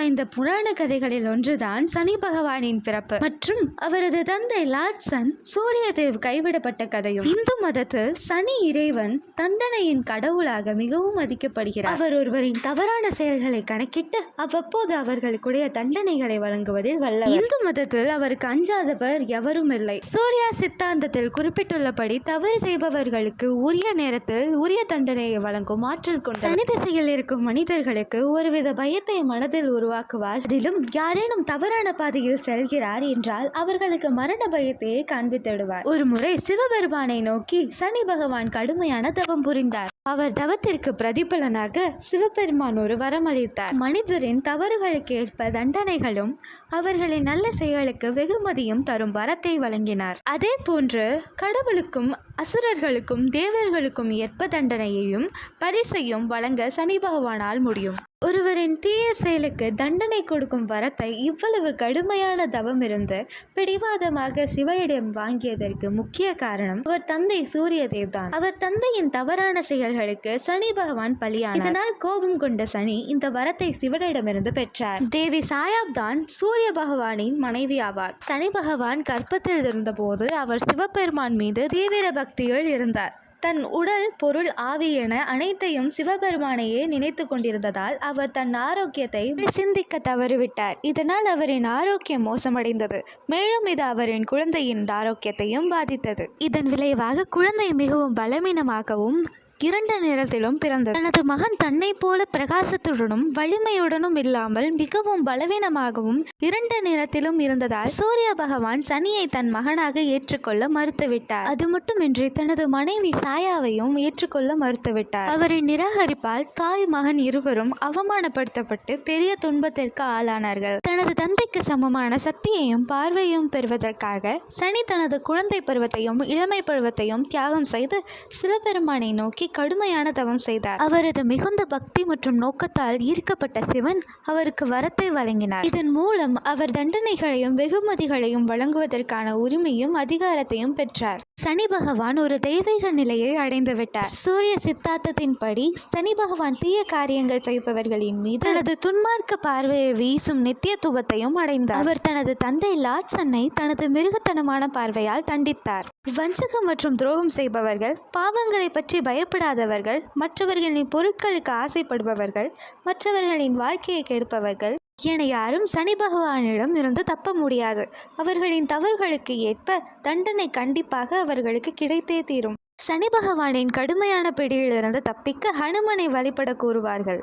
வாய்ந்த புராண கதைகளில் ஒன்றுதான் சனி பகவானின் பிறப்பு மற்றும் அவரது தந்தை லாட்சன் சூரியதேவ் கைவிடப்பட்ட கதையும். இந்து மதத்தில் சனி இறைவன் தண்டனையின் கடவுளாக மிகவும் மதிக்கப்படுகிறார். அவர் ஒருவரின் தவறான செயல்களை கணக்கிட்டு அவ்வப்போது அவர்களுக்குடைய தண்டனைகளை வழங்குவதில் வல்லவர். இந்து மதத்தில் அவருக்கு அஞ்சாதவர் எவரும் இல்லை. சூர்யா சித்தாந்தத்தில் குறிப்பிட்டுள்ளபடி தவறு செய்பவர்களுக்கு உரிய நேரத்தில் உரிய தண்டனையை வழங்கும் ஆற்றல் கொண்ட தனி திசையில் இருக்கும் மனிதர்களுக்கு ஒருவித பயத்தை மனதில் உருவாக்குவார். அதிலும் யாரேனும் தவறான பாதையில் செல்கிறார் என்றால் அவர்களுக்கு மரண பயத்தையே காண்பித்திடுவார். ஒரு முறை சிவபெருமானை நோக்கி சனி பகவான் கடுமையான தவம் புரிந்தார். அவர் தவத்திற்கு பிரதிபலனாக சிவபெருமான் ஒரு வரம் அளித்தார். மனிதரின் தவறுகளுக்கு ஏற்ப தண்டனைகளும் அவர்களின் நல்ல செயலுக்கு வெகுமதியும் தரும் வரத்தை வழங்கினார். அதே போன்று கடவுளுக்கும் அசுரர்களுக்கும் தேவர்களுக்கும் ஏற்ப தண்டனையையும் பரிசையும் வழங்க சனி பகவானால் முடியும். ஒருவரின் தீய செயலுக்கு தண்டனை கொடுக்கும் வரத்தை இவ்வளவு கடுமையான தவம் இருந்து பிடிவாதமாக சிவனிடம் வாங்கியதற்கு முக்கிய காரணம் அவர் தந்தை சூரியதேவ் தான். அவர் தந்தையின் தவறான செயல்களுக்கு சனி பகவான் பலியானார். இதனால் கோபம் கொண்ட சனி இந்த வரத்தை சிவனிடமிருந்து பெற்றார். தேவி சாயாப் தான் சூரிய பகவானின் மனைவி ஆவார். சனி பகவான் கர்ப்பத்தில் இருந்தபோது அவர் சிவபெருமான் மீது தீவிர பக்தியில் இருந்தார். தன் உடல் பொருள் ஆவி என அனைத்தையும் சிவபெருமானையே நினைத்து கொண்டிருந்ததால் அவர் தன் ஆரோக்கியத்தை சிந்திக்க தவறிவிட்டார். இதனால் அவரின் ஆரோக்கியம் மோசமடைந்தது. மேலும் இது அவரின் குழந்தையின் ஆரோக்கியத்தையும் பாதித்தது. இதன் விளைவாக குழந்தை மிகவும் பலவீனமாகவும் இருண்ட நிறத்திலும் பிறந்தது. தனது மகன் தன்னை போல பிரகாசத்துடனும் வலிமையுடனும் இல்லாமல் மிகவும் பலவீனமாகவும் இருண்ட நிறத்திலும் இருந்ததால் சூரிய பகவான் சனியை தன் மகனாக ஏற்றுக்கொள்ள மறுத்துவிட்டார். அது மட்டுமின்றி தனது மனைவி சாயாவையும் ஏற்றுக்கொள்ள மறுத்துவிட்டார். அவரின் நிராகரிப்பால் தாய் மகன் இருவரும் அவமானப்படுத்தப்பட்டு பெரிய துன்பத்திற்கு ஆளானார்கள். தனது தந்தைக்கு சமமான சக்தியையும் பார்வையும் பெறுவதற்காக சனி தனது குழந்தை பருவத்தையும் இளமை பருவத்தையும் தியாகம் செய்து சிவபெருமானை நோக்கி கடுமையான தவம் செய்தார். அவரது மிகுந்த பக்தி மற்றும் நோக்கத்தால் ஈர்க்கப்பட்ட சிவன் அவருக்கு வரத்தை வழங்கினார். இதன் மூலம் அவர் தண்டனைகளையும் வெகுமதிகளையும் வழங்குவதற்கான உரிமையும் அதிகாரத்தையும் பெற்றார். சனி பகவான் ஒரு தெய்வீக நிலையை அடைந்து விட்டார். சூரிய சித்தாந்தத்தின்படி சனி பகவான் தீய காரியங்கள் செய்பவர்களின் மீது தனது துன்மார்க்க பார்வையை வீசும் நித்தியத்துவத்தையும் அடைந்தார். அவர் தனது தந்தை லாட்சனை தனது மிருகத்தனமான பார்வையால் தண்டித்தார். வஞ்சகம் மற்றும் துரோகம் செய்பவர்கள், பாவங்களை பற்றி பயப்படாதவர்கள், மற்றவர்களின் பொருட்களுக்கு ஆசைப்படுபவர்கள், மற்றவர்களின் வாழ்க்கையை கெடுப்பவர்கள் என யாரும் சனி பகவானிடம் இருந்து தப்ப முடியாது. அவர்களின் தவறுகளுக்கு ஏற்ப தண்டனை கண்டிப்பாக அவர்களுக்கு கிடைத்தே தீரும். சனி பகவானின் கடுமையான பிடியிலிருந்து தப்பிக்க ஹனுமனை வழிபட கூறுவார்கள்.